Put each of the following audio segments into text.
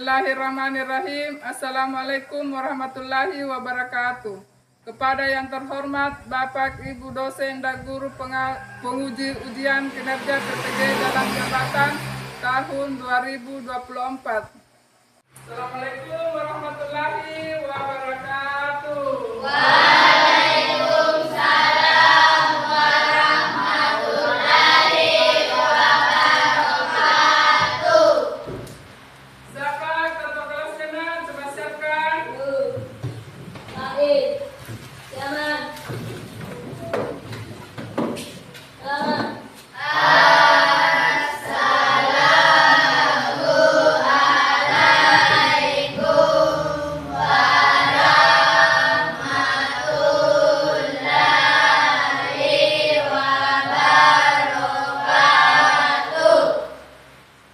Bismillahirrahmanirrahim. Assalamualaikum warahmatullahi wabarakatuh. Kepada yang terhormat Bapak Ibu dosen dan guru penguji ujian kinerja PTG dalam jabatan tahun 2024. Assalamualaikum warahmatullahi wabarakatuh. Waalaikumsalam warahmatullahi wabarakatuh. Siapa ketua kelas kanan? Coba siapkan. Baik. Jangan.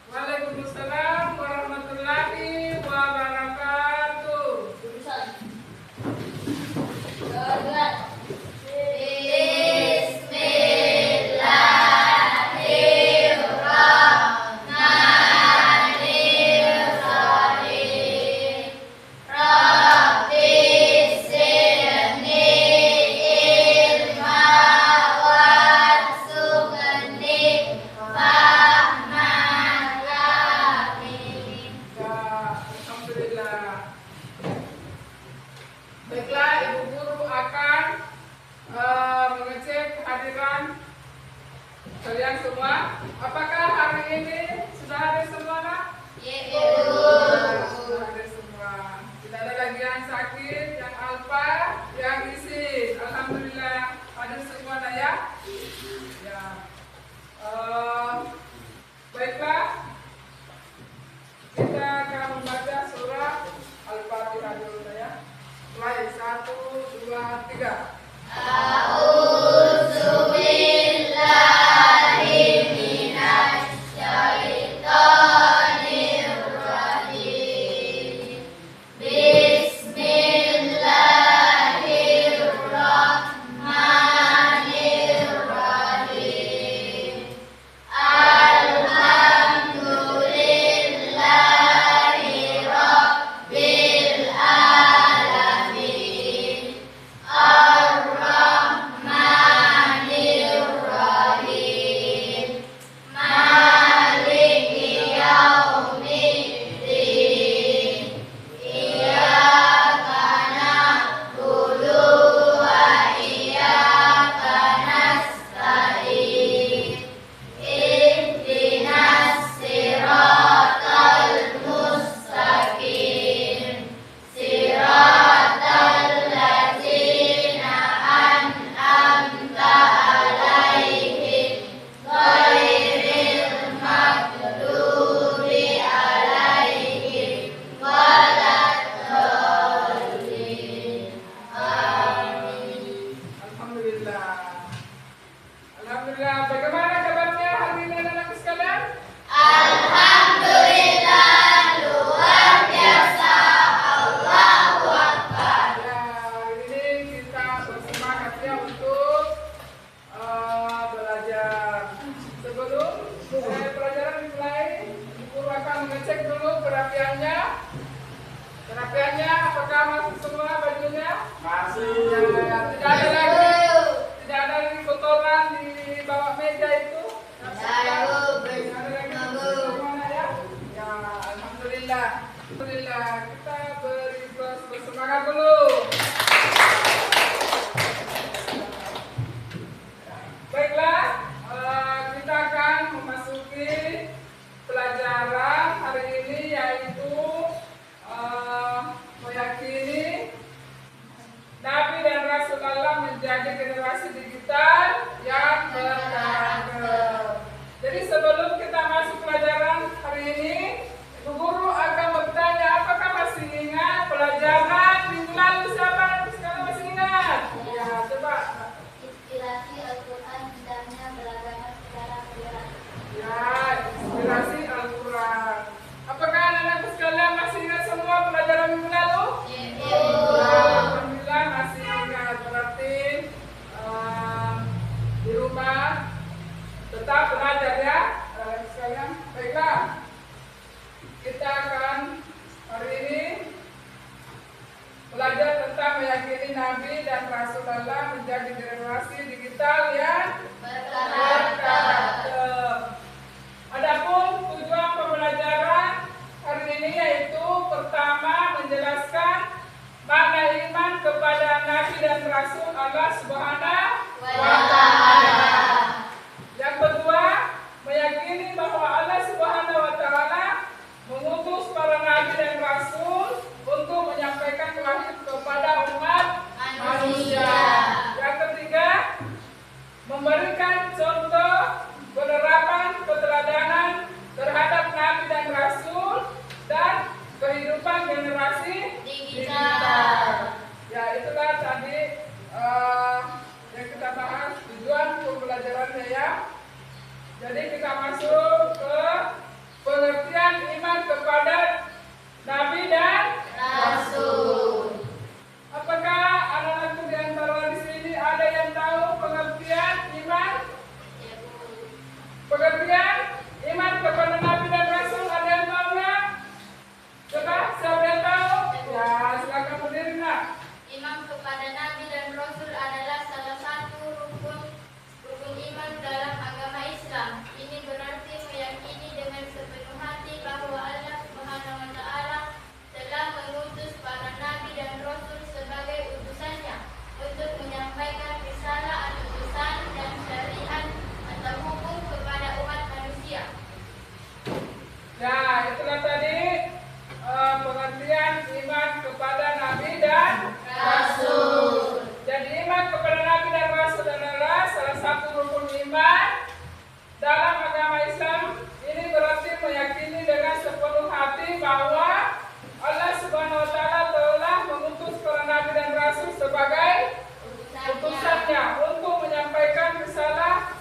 Waalaikumsalam warahmatullahi wabarakatuh. Alhamdulillah. Baiklah, Ibu Guru akan mengecek kehadiran kalian semua. Apakah hari ini sudah hadir semua, Nak? Sudah hadir semua. Tidak ada lagi yang sakit, yang alfa, yang isi. Alhamdulillah hadir semua, Nak, ya. Ya. Baiklah. Kita akan membaca surah Al-Fatihah dulu, ya. Mulai 1, 2, 3. Alhamdulillah. Bagaimana kabarnya hari ini anak-anak sekalian? Ya, hari ini kita bersemangat ya untuk belajar. Sebelum pelajaran dimulai, guru akan mengecek dulu perapiannya. Perapiannya apakah masih semua bajunya? Masih. Ya, tidak ada lagi kotoran di bawah meja itu. Alhamdulillah. Alhamdulillah. Kita beri bersemangat dulu. Baiklah, kita akan memasuki pelajaran hari ini, yaitu meyakini Nabi dan Rasul Allah menjadi generasi digital yang berkarakter. Jadi sebelum kita masuk pelajaran hari ini, Ibu Guru akan bertanya, apakah masih ingat pelajaran minggu lalu siapa nabi dan rasul Allah menjadi generasi digital yang berkarakter. Adapun tujuan pembelajaran hari ini yaitu pertama menjelaskan makna iman kepada nabi dan rasul Allah Subhanahu wa Ta'ala. Yang kedua, meyakini bahwa Allah Subhanahu wa Ta'ala mengutus para nabi dan rasul untuk menyampaikan wahyu kepada umat manusia. Yang ketiga, memberikan contoh penerapan keteladanan terhadap nabi dan rasul dan kehidupan generasi digital. Ya, itulah tadi yang kita bahas tujuan pembelajarannya ya. Jadi kita masuk ke pengertian iman kepada nabi dan Rasul. apakah anak-anakku di antara di sini ada yang tahu pengertian iman? Pengertian iman kepada nabi dan rasul ada yang tahu nggak? Coba siapa yang tahu? Ya, silakan berdiri nak. Iman kepada nabi dan rasul adalah salah satu rukun iman dalam agama Islam. Ini berarti meyakini dengan sepenuh hati bahwa Allah Subhanahu wa Ta'ala telah mengutus para nabi dan rasul sebagai utusannya untuk menyampaikan risalah atau pesan dan syariat atau hukum kepada umat manusia. Ya, itulah tadi pengertian iman kepada nabi dan Rasul. Jadi iman kepada nabi dan rasul adalah salah satu rukun iman dalam agama Islam. Ini berarti meyakini dengan sepenuh hati bahwa Allah Subhanahu wa Ta'ala telah mengutus para nabi dan rasul sebagai utusannya untuk menyampaikan risalah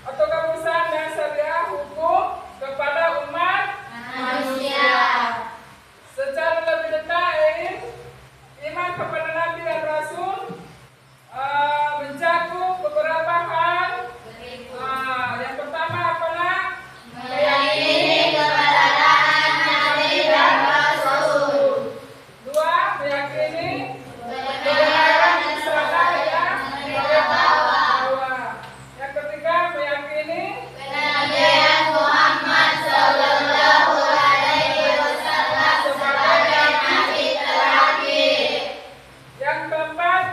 atau pesan dan syariat hukum kepada umat Manusia. Secara lebih detail, iman kepada nabi dan rasul mencakup beberapa hal. Yang pertama apa nak? Meyakini keberadaan nabi dan rasul. Dua, meyakini Kebenaran risalah yang mereka bawa. Yang ketiga, meyakini Kenabian Muhammad Sallallahu Alaihi Wasallam sebagai nabi terakhir. yang keempat,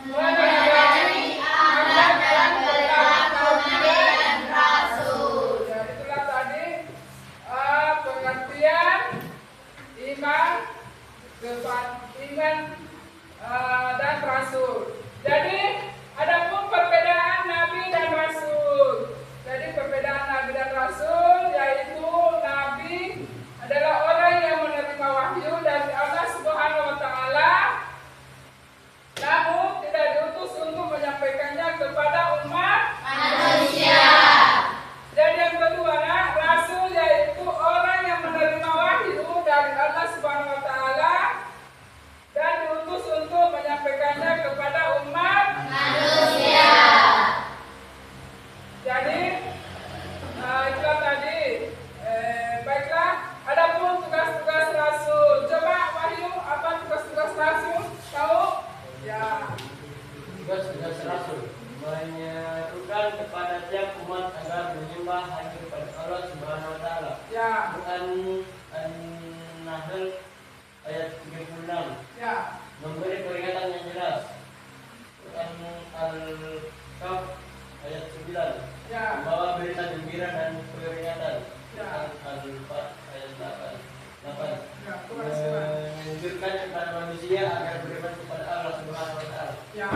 Meyakini akhlak dan perilaku nabi dan rasul. ya itulah tadi pengertian iman dan rasul. Jadi adapun perbedaan nabi dan rasul. Jadi perbedaan nabi dan rasul yaitu nabi adalah orang yang menerima wahyu dari Allah Subhanahu wa Ta'ala, namun tidak diutus untuk menyampaikannya kepada umat Manusia. Dan yang kedua, rasul yaitu orang yang menerima wahyu dari Allah Subhanahu wa Ta'ala dan diutus untuk menyampaikannya kepada umat Manusia. Jadi itulah tadi. Baiklah, adapun tugas-tugas rasul. Coba Wahyu, apa tugas-tugas rasul? Tahu? Ya. Tugas-tugas rasul menyerukan kepada tiap umat agar menyembah hanya kepada Allah Subhanahu wa Ta'ala. Ya. An-Nahl ayat 36 Ya. memberi peringatan yang jelas. Al-Kahf ayat 9 Ya. membawa berita gembira dan peringatan. Ya. Al-Fat ayat 8 Ya. Tugas rasul. menunjukkan kepada manusia agar beriman kepada Allah Subhanahu wa Ta'ala. Ya.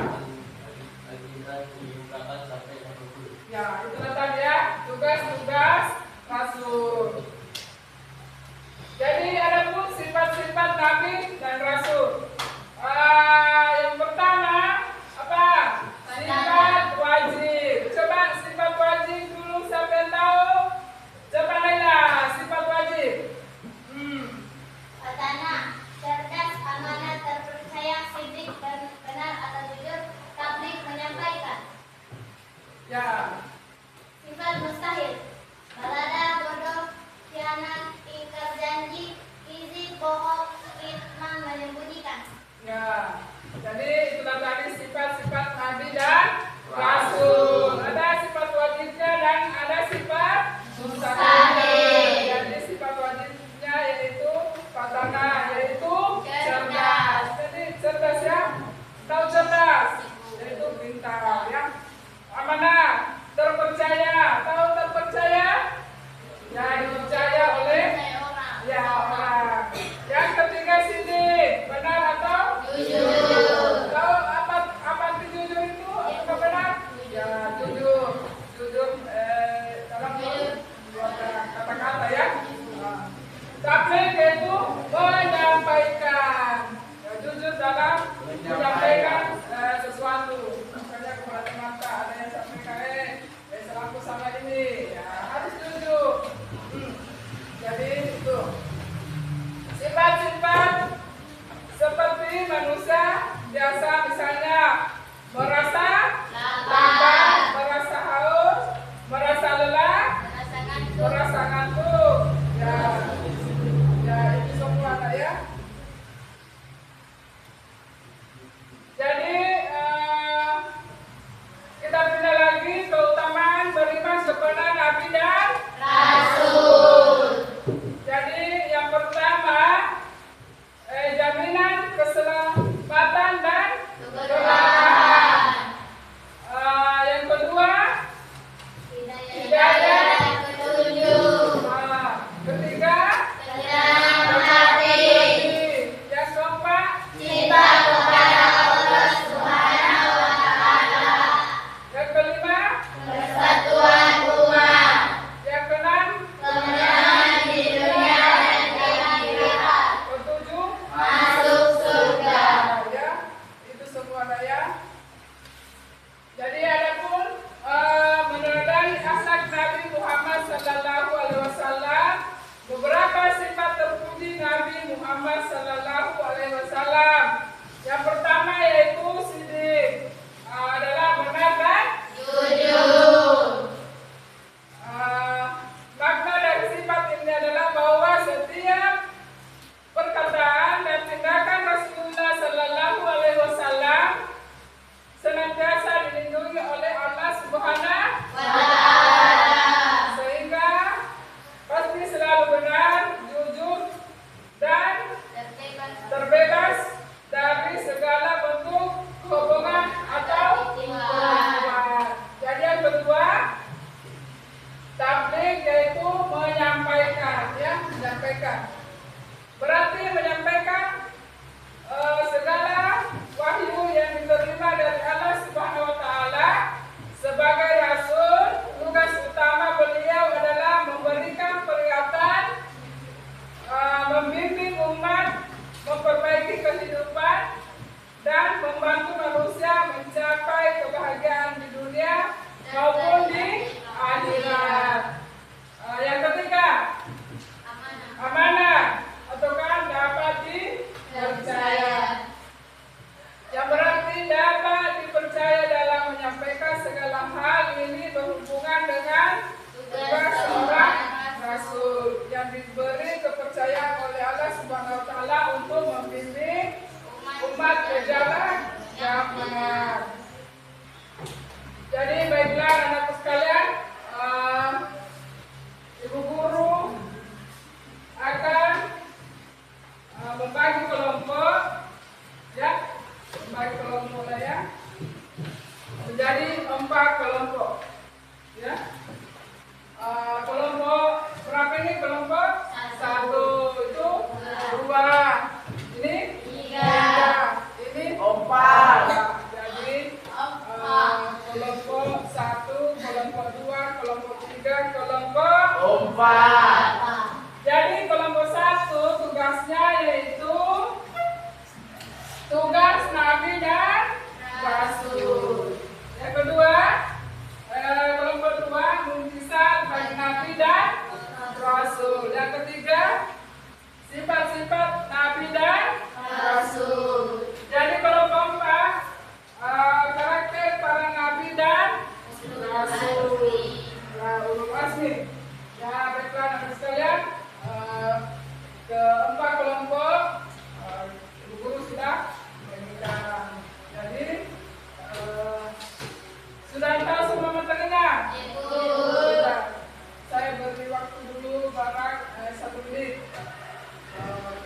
Al-Imran 78 sampai 80. Ya, itulah tadi ya tugas-tugas rasul. Jadi adapun sifat-sifat nabi dan rasul. Yang pertama apa? Sifat wajib. Coba sifat wajib dulu siapa yang tahu? Coba Laila, sifat wajib. Pertama, cerdas, amanah, terpercaya, sidik, benar atau jujur, tabligh, menyampaikan. Ya. Sifat mustahil, balada, bodoh, khianat, ingkar janji, gizi, bohong, fitnah, menimbulkan Ya, jadi itulah tadi sifat-sifat nabi dan rasul. Ada sifat wajibnya dan ada sifat mustahil. Jadi sifat wajibnya yaitu pertama yaitu cerdas. Jadi cerdas ya, tahu cerdas, yaitu pintar ya. Amanah, terpercaya, tahu terpercaya? Ya, dipercaya oleh ya orang. Yang ketiga sidik, benar atau jujur? Tahu apa arti jujur itu? Apakah benar? Ya, jujur dalam dua kata-kata ya. Tabligh yaitu menyampaikan. Ya, jujur dalam menyampaikan sesuatu. Makanya kepada teman-teman ada yang sampaikan, selaku sama ini, ya harus jujur. Jadi itu sifat-sifat seperti manusia biasa, misalnya merasa lapar, merasa haus, merasa lelah, merasa ngantuk. Ya itu semua ada ya. Jadi kita pindah lagi keutamaan beriman kepada Nabi dan Rasul. Jadi yang pertama jaminan keselamatan dan keberkahan. Yang kedua hidayah dan petunjuk. Ketiga ketenangan hati. Yang keempat cinta kepada Allah Subhanahu wa Ta'ala. Yang kelima persatuan umat. Yang keenam kemenangan di dunia dan di akhirat. Ketujuh masuk surga. Ya, itu semua ada ya. Jadi adapun menodai akhlak Nabi Muhammad sallallahu alaihi wasallam, beberapa sifat terpuji Nabi Muhammad sallallahu alaihi wasallam. Yang pertama yaitu sidik, adalah benar dan jujur. Makna dari sifat ini adalah bahwa setiap perkataan dan tindakan Rasulullah sallallahu alaihi wasallam senantiasa dilindungi oleh Allah Subhanahu wa Ta'ala, sehingga pasti selalu benar, jujur dan terbebas dari segala bentuk kebohongan atau kebohongan. Jadi yang kedua, tabligh yaitu menyampaikan, ya, menyampaikan. Berarti menyampaikan segala wahyu yang diterima dari Allah Subhanahu wa Ta'ala. Sebagai rasul, tugas utama beliau adalah memberikan peringatan, membimbing umat, memperbaiki kehidupan dan membantu manusia mencapai kebahagiaan di dunia maupun di akhirat. Yang ketiga, amanah.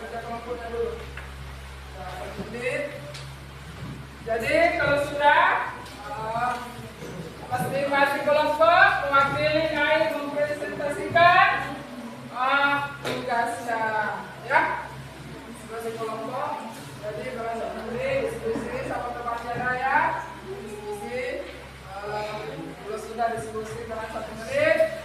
kerja kelompoknya dulu. Nah, 1 menit. Jadi kalau sudah masing-masing kelompok mewakili naik mempresentasikan tugasnya, ya. Masing-masing kelompok. Jadi kalau 1 menit diskusi sama temannya ya, diskusi. Kalau sudah diskusi dengan 1 menit,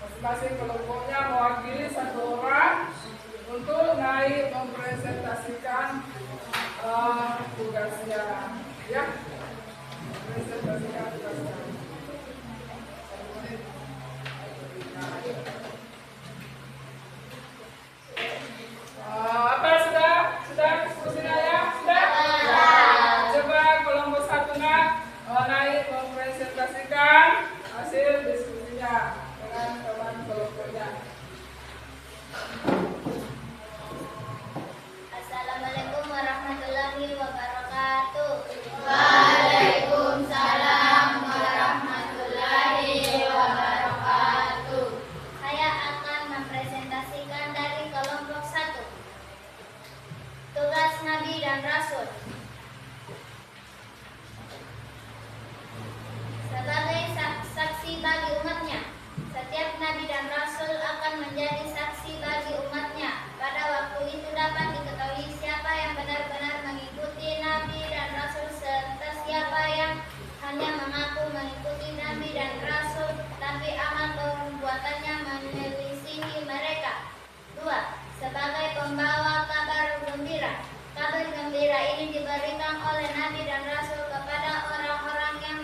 masing-masing kelompoknya mewakili 1 orang untuk naik mempresentasikan tugasnya, ya. Presentasikan tugasnya. 1 menit. Apa sudah diskusinya ya? Sudah? Coba kelompok 1 naik mempresentasikan hasil diskusinya dengan teman kelompoknya. Assalamualaikum warahmatullahi wabarakatuh. Waalaikumsalam warahmatullahi wabarakatuh. Saya akan mempresentasikan dari kelompok 1. Tugas Nabi dan Rasul. Sebagai saksi bagi umatnya, setiap Nabi dan Rasul akan menjadi saksi bagi umatnya. Pada waktu itu dapat diketahui siapa yang benar-benar mengikuti Nabi dan Rasul serta siapa yang hanya mengaku mengikuti Nabi dan Rasul tapi amal perbuatannya menyelisihi mereka. 2. Sebagai pembawa kabar gembira. Kabar gembira ini diberikan oleh Nabi dan Rasul kepada orang-orang yang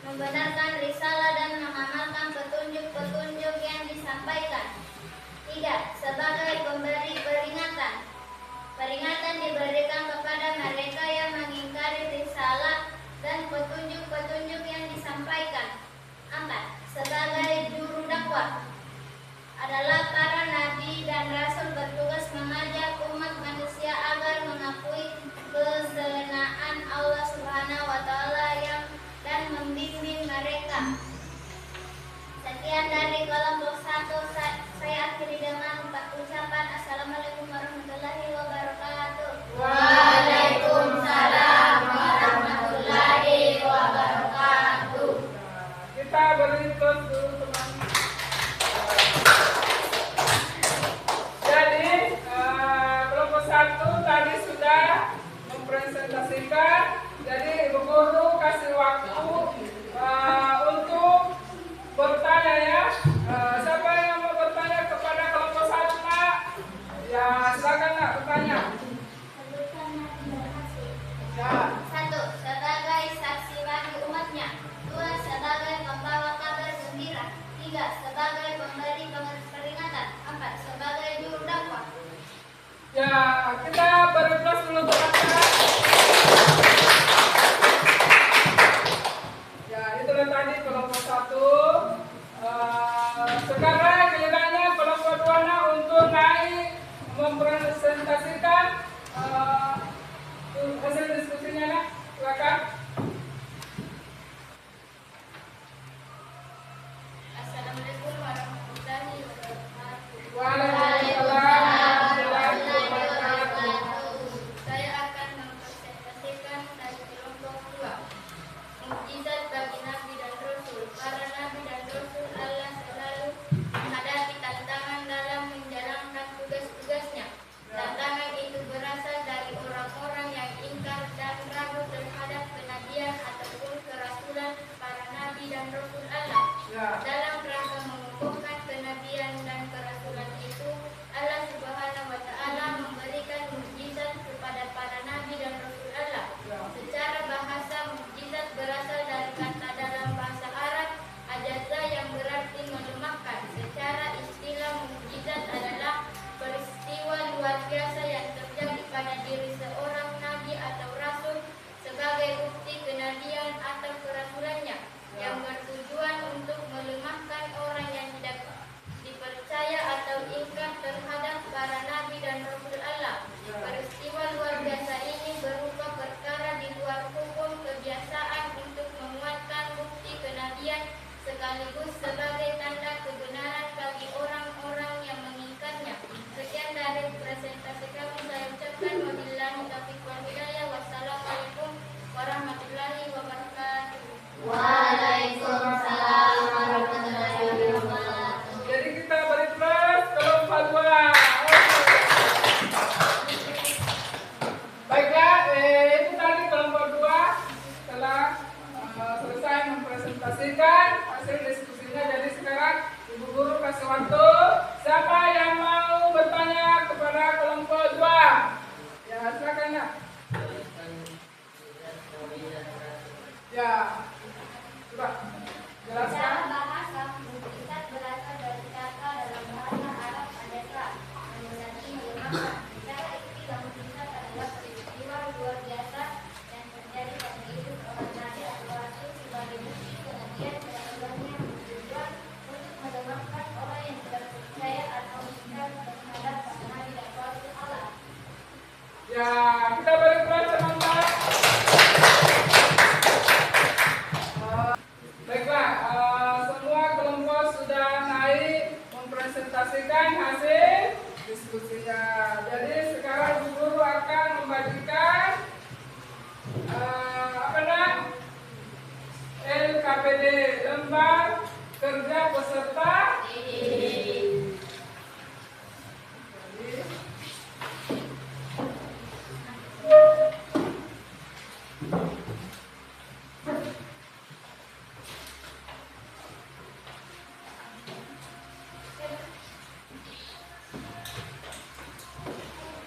membenarkan risalah dan mengamalkan petunjuk-petunjuk yang disampaikan. 3. Sebagai pemberi peringatan. Peringatan diberikan kepada mereka yang mengingkari risalah dan petunjuk-petunjuk yang disampaikan. 4. Sebagai juru dakwah. Adalah para nabi dan rasul bertugas mengajak umat manusia agar mengakui kesenaan Allah Subhanahu wa taala dan membimbing mereka. Sekian dari kelompok 1. Saya akhiri dengan ucapan Assalamualaikum warahmatullahi wabarakatuh. Waalaikumsalam warahmatullahi wabarakatuh. Kita beri tos dulu teman. Jadi kelompok 1 tadi sudah mempresentasikan. Jadi Ibu Guru kasih waktu untuk bertanya ya. Siapa yang mau bertanya kepada kelompok 1 Nak? Ya silakan Nak bertanya. Ya. 1. Sebagai saksi bagi umatnya. 2. Sebagai pembawa kabar gembira. 3. Sebagai pemberi peringatan. 4. Sebagai juru dakwah. Ya, kita berkelas dulu teman-teman. Ya, itulah tadi kelompok 1. Sekarang gilirannya kelompok 2 untuk naik mempresentasikan hasil diskusinya Nak. Silakan. Assalamualaikum warahmatullahi wabarakatuh. Waalaikumsalam warahmatullahi wabarakatuh. Saya akan mempresentasikan dari kelompok 2. Mukjizat bagi Nabi dan Rasul. Para Nabi dan Rasul Allah selalu menghadapi tantangan dalam menjalankan tugas-tugasnya. Tantangan itu berasal dari orang-orang yang ingkar dan ragu terhadap kenabian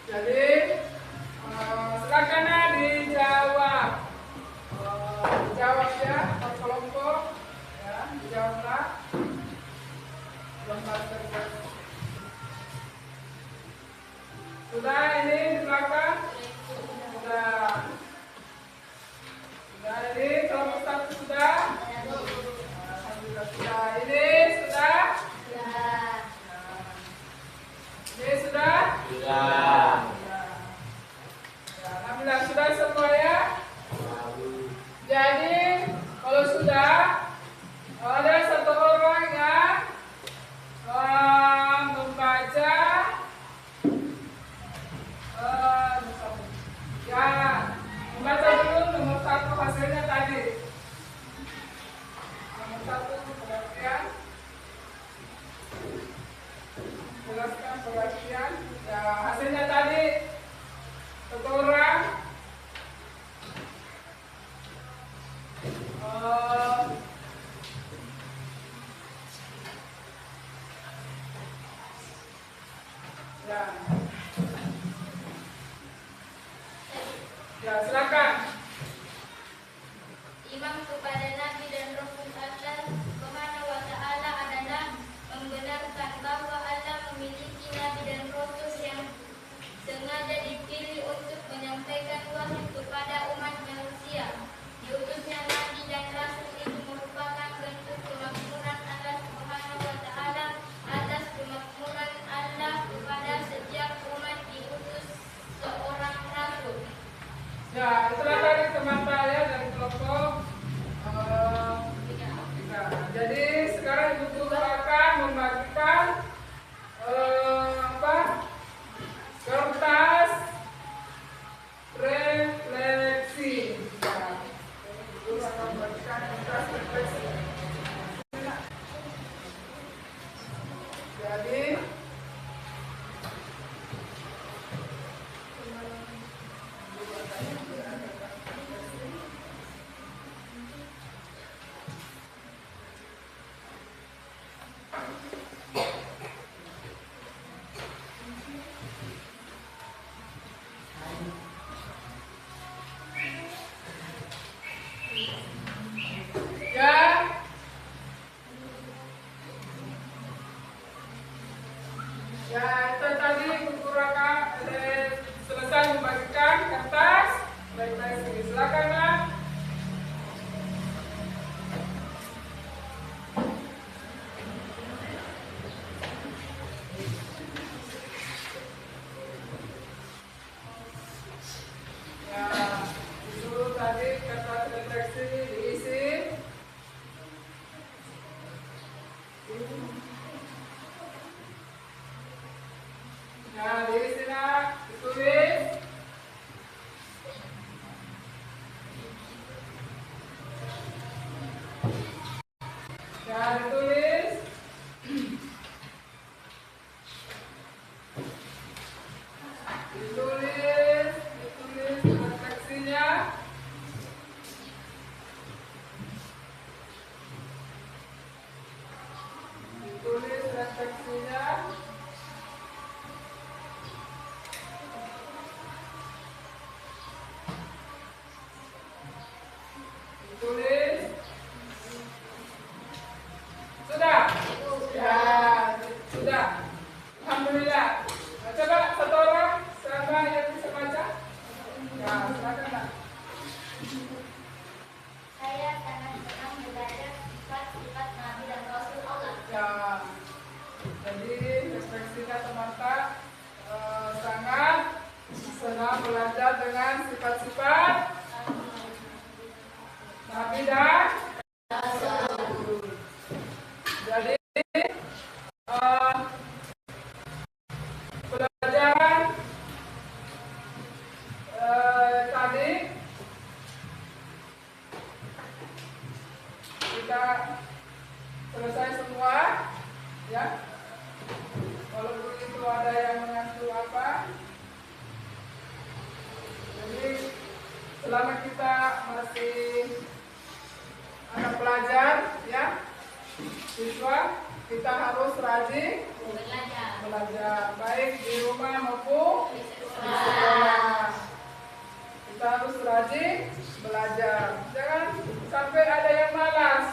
Jadi silakan dijawab. Dijawab ya, per kelompok ya, dijawablah. Sudah ini di belakang? Sudah. Sudah ini kelompok 1 sudah? Alhamdulillah sudah. Ini sudah? Ini sudah? Sudah. Ya, alhamdulillah sudah semua ya. Jadi kalau sudah ada satu orang yang membaca ya membaca dulu nomor 1 hasilnya tadi. Nomor 1 pengertian. Jelaskan pengertian. Ya hasilnya tadi satu orang ya silakan. Imam kepada Nabi dan Rasul Allah Subhanahu wa Ta'ala adalah membenarkan bahwa Allah memiliki Nabi dan Rasul yang sengaja dipilih untuk menyampaikan wahyu kepada umat manusia. Diutusnya Nabi dan Rasul itu merupakan bentuk kemakmuran Allah Subhanahu wa Ta'ala atas kemakmuran Allah kepada setiap umat diutus seorang Rasul. Ya, itulah tadi teman saya dari kelompok 3. Jadi sekarang Ibu Guru akan membagikan kertas refleksi. Ya, Ibu Guru akan membagikan kertas refleksi. Jadi ya itu tadi Ibu Guru akan selesai membagikan kertas refleksi. Silakan Mas. Ya, itu tadi kertas refleksi diisi. Nah, di sini ditulis. Ya, ditulis. Ditulis refleksinya. Ditulis refleksinya. Tulis. Sudah? Ya, sudah. Alhamdulillah. Nah, coba satu orang siapa yang bisa baca? Ya, silakan Pak. Saya sangat senang belajar sifat-sifat Nabi dan Rasul Allah. Ya, jadi refleksinya teman-teman sangat senang belajar dengan sifat-sifat Nabi dan Rasul. Jadi pelajaran tadi kita selesai semua, ya. Walaupun itu ada yang mengaku apa, jadi selama kita masih anak pelajar, ya, siswa, kita harus rajin belajar baik di rumah maupun sekolah. Kita harus rajin belajar. Jangan sampai ada yang malas.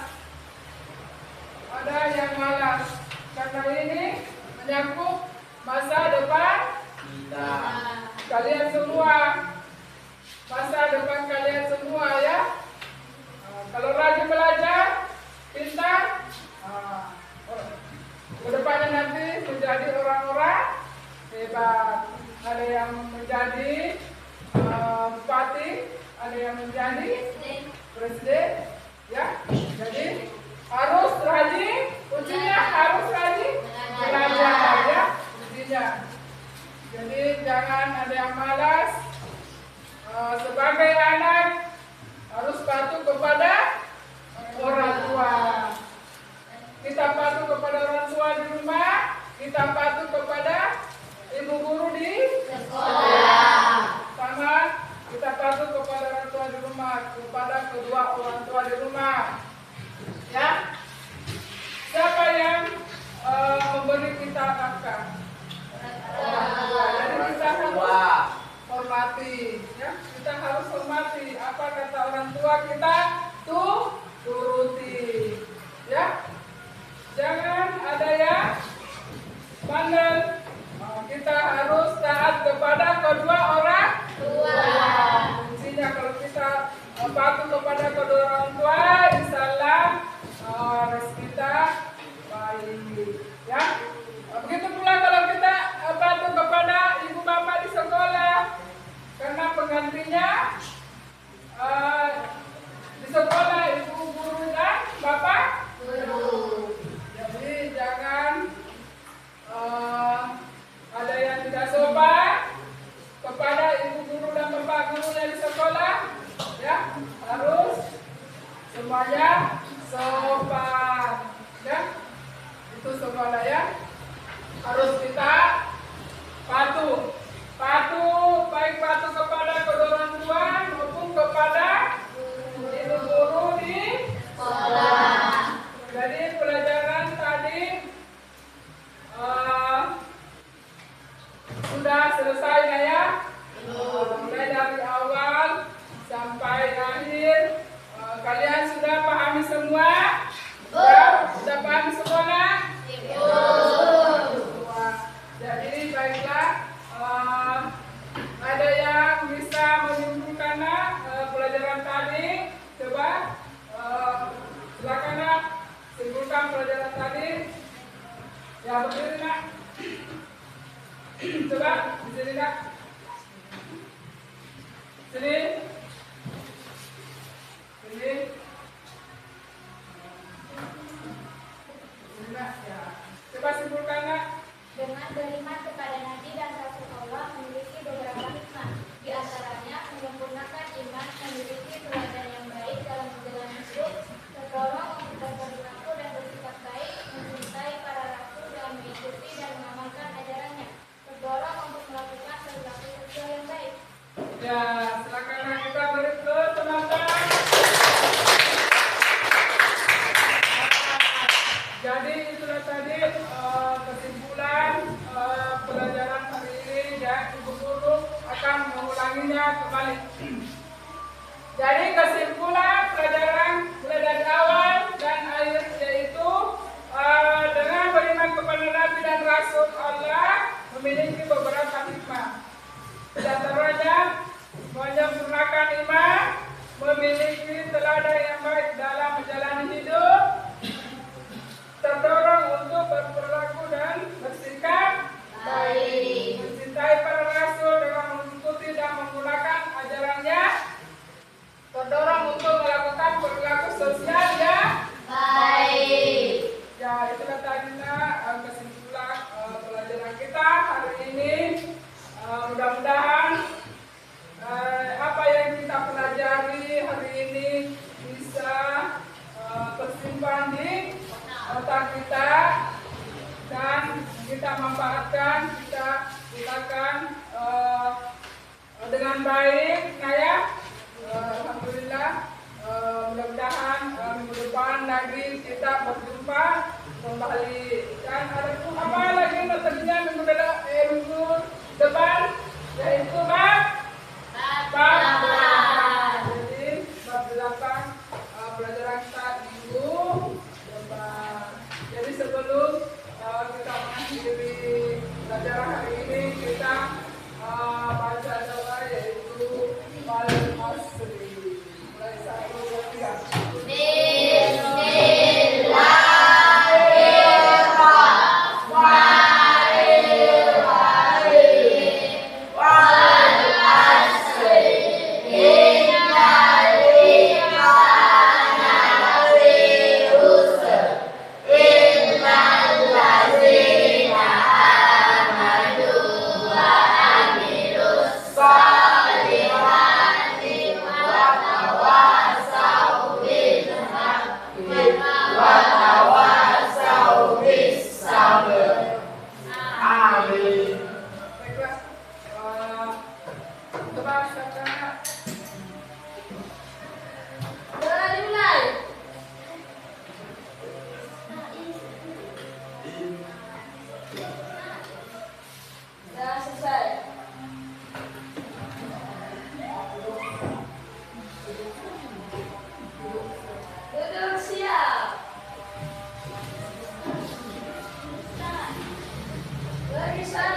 Ada yang malas. Karena ini menyangkut masa depan Kita. kalian semua. Masa depan kalian semua ya. Kalau rajin belajar, pintar, kedepannya nanti menjadi orang-orang hebat. Ada yang menjadi bupati, ada yang menjadi presiden, ya. Jadi harus rajin, kuncinya harus rajin belajar, ya. Kuncinya. Jadi jangan ada yang malas. Sebagai anak harus patuh kepada orang tua. Kita patuh kepada orang tua di rumah, kita patuh kepada ibu guru di sekolah. Sama kita patuh kepada orang tua di rumah, kepada kedua orang tua di rumah. Ya. Siapa yang memberi kita nafkah? Orang tua. Jadi kita harus hormati, ya. Kita harus hormati apa kata orang tua kita turuti, ya. Jangan ada yang bandel. Kita harus taat kepada kedua orang tua. Kuncinya kalau kita patuh kepada kedua orang tua, insyaallah rezeki kita baik, ya. Begitu pula kalau kita patuh kepada ibu bapak di sekolah, karena penggantinya di sekolah ibu guru dan bapak guru. Jadi jangan ada yang tidak sopan kepada ibu guru dan bapak gurunya di sekolah, ya. Harus semuanya sopan, ya. Itu sekolah, ya. Harus kita patuh, baik patuh kepada kedua orang tua maupun kepada ibu guru di sekolah. Jadi pelajaran tadi sudah selesai ya. Mulai dari awal sampai akhir kalian sudah pahami semua? Ya, sudah pahami semua? Jadi baiklah, ada yang bisa menyimpulkan pelajaran tadi? Coba silakan nak, simpulkan pelajaran tadi. Ya, berdiri nak. Coba di sini nak. Sini. Sini. Sini nak. Ya. Coba simpulkan nak. Dengan beriman kepada Nabi dan Rasul Allah memiliki beberapa hikmah. Di antaranya menyempurnakan iman, memiliki teladan yang baik dalam menjalani hidup, terdorong untuk berperilaku dan bersikap baik, mencintai para rasul dan mengikuti dan mengamalkan ajarannya, terdorong untuk melakukan perilaku sosial yang baik. Ya, silakan kita beri ke teman-teman. Jadi itulah tadi kesimpulan pelajaran hari ini, dan ibu guru akan mengulanginya kembali. Jadi kesimpulan pelajaran mulai dari awal dan akhir yaitu dengan beriman kepada Nabi dan Rasul Allah memiliki beberapa hikmah. Di antaranya menyempurnakan iman, memiliki teladan yang baik dalam menjalani hidup, terdorong untuk berperilaku dan bersikap baik, mencintai para rasul dengan mengikuti dan menggunakan ajarannya, terdorong untuk melakukan perilaku sosial yang baik. Ya, itulah tadi kesimpulan pelajaran kita hari ini. Mudah-mudahan apa yang kita pelajari hari ini bisa tersimpan di otak kita dan kita manfaatkan, kita gunakan dengan baik. Nah ya, alhamdulillah, mudah-mudahan minggu depan lagi kita berjumpa kembali. Dan ada apa lagi terjadi minggu depan, yaitu Pelajaran hari ini kita baca doa yaitu Wal Asri. Mulai 1, 2, 3. Baiklah, coba silakan. Doa dimulai. Sudah selesai. Duduk siap. Barisan